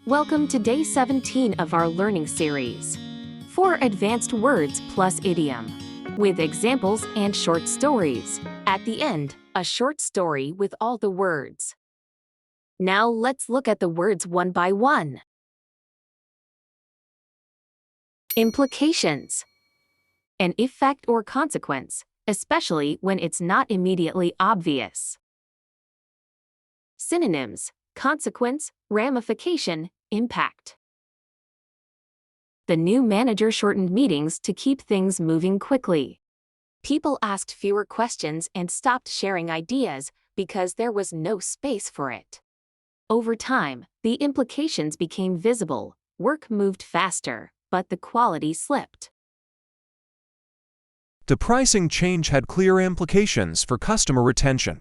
Welcome to day 17 of our learning series. 4 advanced words plus idiom, with examples and short stories. At the end, a short story with all the words. Now let's look at the words one by one. Implications. An effect or consequence, especially when it's not immediately obvious. Synonyms: consequence, ramification, impact. The new manager shortened meetings to keep things moving quickly. People asked fewer questions and stopped sharing ideas because there was no space for it. Over time, the implications became visible. Work moved faster, but the quality slipped. The pricing change had clear implications for customer retention.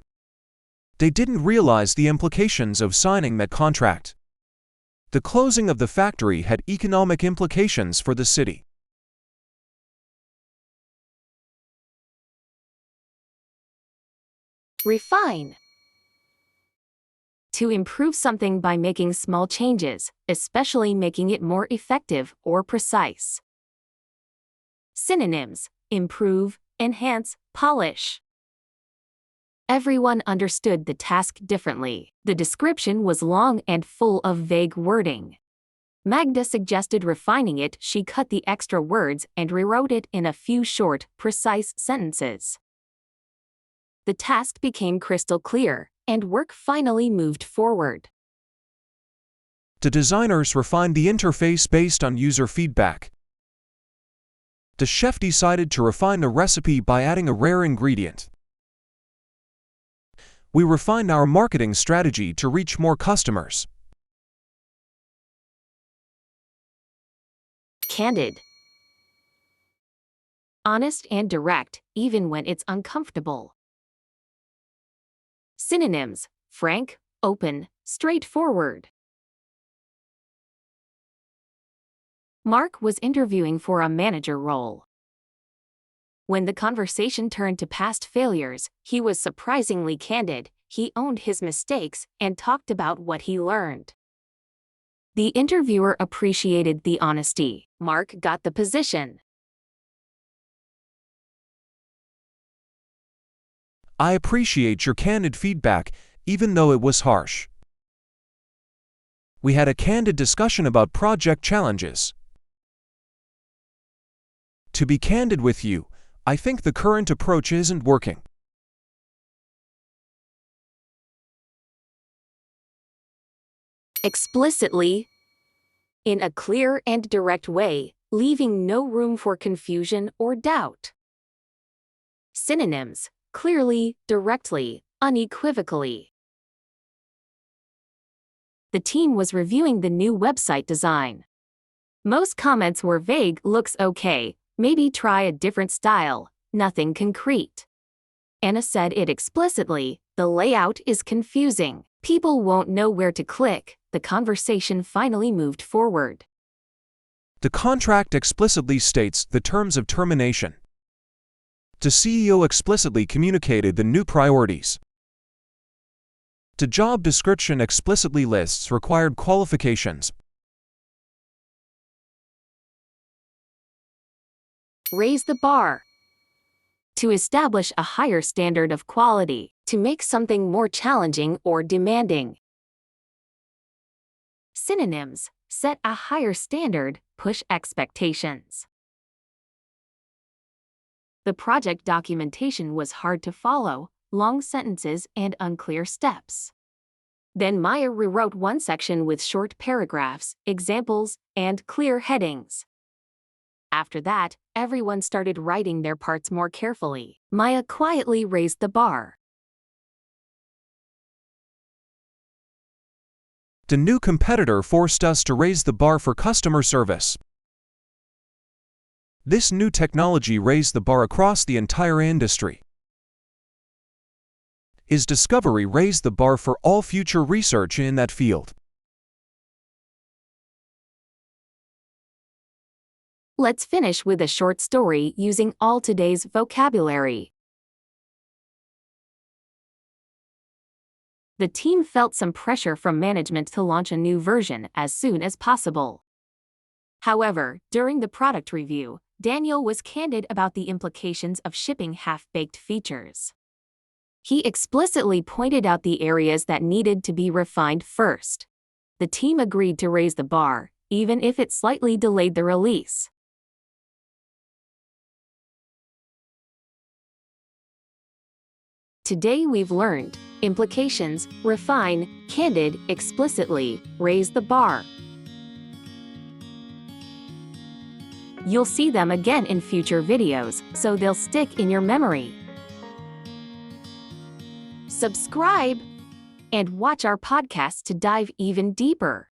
They didn't realize the implications of signing that contract. The closing of the factory had economic implications for the city. Refine. To improve something by making small changes, especially making it more effective or precise. Synonyms: improve, enhance, polish. Everyone understood the task differently. The description was long and full of vague wording. Magda suggested refining it. She cut the extra words and rewrote it in a few short, precise sentences. The task became crystal clear, and work finally moved forward. The designers refined the interface based on user feedback. The chef decided to refine the recipe by adding a rare ingredient. We refined our marketing strategy to reach more customers. Candid. Honest and direct, even when it's uncomfortable. Synonyms: frank, open, straightforward. Mark was interviewing for a manager role. When the conversation turned to past failures, he was surprisingly candid. He owned his mistakes and talked about what he learned. The interviewer appreciated the honesty. Mark got the position. I appreciate your candid feedback, even though it was harsh. We had a candid discussion about project challenges. To be candid with you, I think the current approach isn't working. Explicitly. In a clear and direct way, leaving no room for confusion or doubt. Synonyms: clearly, directly, unequivocally. The team was reviewing the new website design. Most comments were vague: looks okay, maybe try a different style, nothing concrete. Anna said it explicitly: the layout is confusing. People won't know where to click. The conversation finally moved forward. The contract explicitly states the terms of termination. The CEO explicitly communicated the new priorities. The job description explicitly lists required qualifications. Raise the bar. To establish a higher standard of quality, to make something more challenging or demanding. Synonyms: set a higher standard, push expectations. The project documentation was hard to follow, long sentences and unclear steps. Then Maya rewrote one section with short paragraphs, examples, and clear headings. After that, everyone started writing their parts more carefully. Maya quietly raised the bar. The new competitor forced us to raise the bar for customer service. This new technology raised the bar across the entire industry. His discovery raised the bar for all future research in that field. Let's finish with a short story using all today's vocabulary. The team felt some pressure from management to launch a new version as soon as possible. However, during the product review, Daniel was candid about the implications of shipping half-baked features. He explicitly pointed out the areas that needed to be refined first. The team agreed to raise the bar, even if it slightly delayed the release. Today we've learned implications, refine, candid, explicitly, raise the bar. You'll see them again in future videos, so they'll stick in your memory. Subscribe and watch our podcast to dive even deeper.